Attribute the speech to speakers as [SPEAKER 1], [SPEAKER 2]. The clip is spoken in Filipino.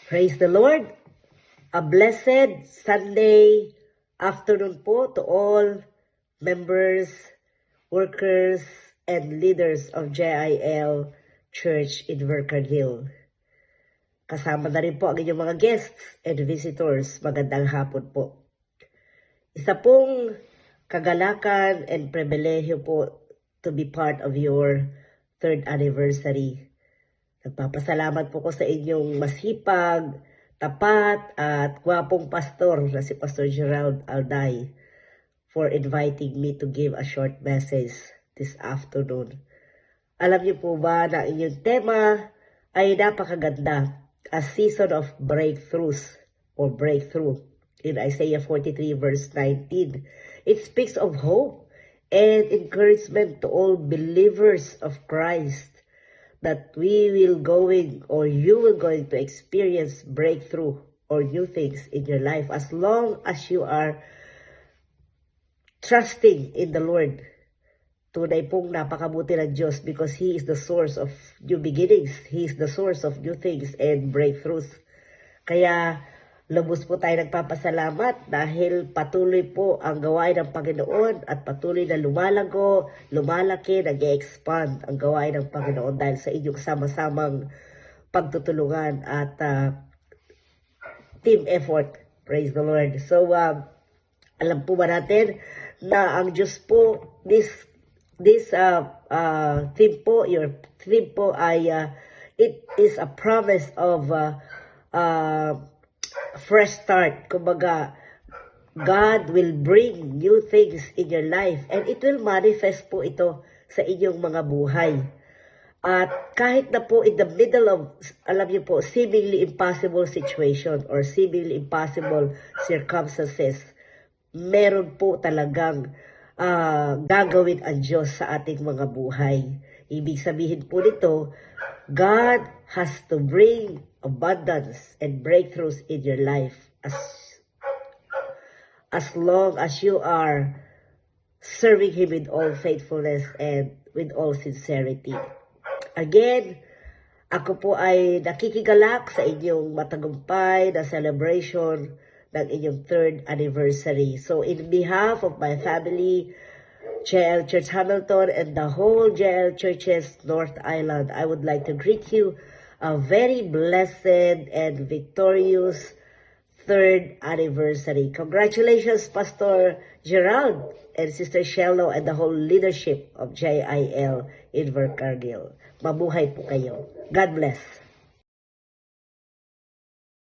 [SPEAKER 1] Praise the Lord. A blessed Sunday afternoon po to all members, workers, and leaders of JIL Church in Vercargill. Kasama na rin po ang inyong mga guests and visitors. Magandang hapon po. Isa pong kagalakan and pribilehiyo po to be part of your 3rd anniversary. Nagpapasalamat po ko sa inyong masipag, tapat at gwapong pastor na si Pastor Gerald Alday for inviting me to give a short message this afternoon. Alam niyo po ba na inyong tema ay napakaganda, a season of breakthroughs or breakthrough in Isaiah 43 verse 19. It speaks of hope and encouragement to all believers of Christ that we will going or you will going to experience breakthrough or new things in your life as long as you are trusting in the Lord. Tunay pong napakabuti ng Diyos because He is the source of new beginnings. He is the source of new things and breakthroughs. Kaya lubos po tayo nagpapasalamat dahil patuloy po ang gawain ng Panginoon at patuloy na lumalago, lumalaki, nag-expand ang gawain ng Panginoon dahil sa inyong sama-samang pagtutulungan at team effort. Praise the Lord. So, alam po ba natin na ang Diyos po, this theme po, your theme po ay, it is a promise of fresh start. Kumbaga, God will bring new things in your life and it will manifest po ito sa inyong mga buhay. At kahit na po in the middle of, alam niyo po, seemingly impossible situation or seemingly impossible circumstances, meron po talagang gagawin ang Diyos sa ating mga buhay. Ibig sabihin po nito, God has to bring abundance and breakthroughs in your life as long as you are serving Him with all faithfulness and with all sincerity. Again, ako po ay nakikigalak sa inyong matagumpay na celebration ng inyong 3rd anniversary. So in behalf of my family, JL Church Hamilton, and the whole JL Churches North Island, I would like to greet you a very blessed and victorious 3rd anniversary. Congratulations, Pastor Gerald and Sister Shello and the whole leadership of JIL in Vercargill. Mabuhay po kayo. God bless.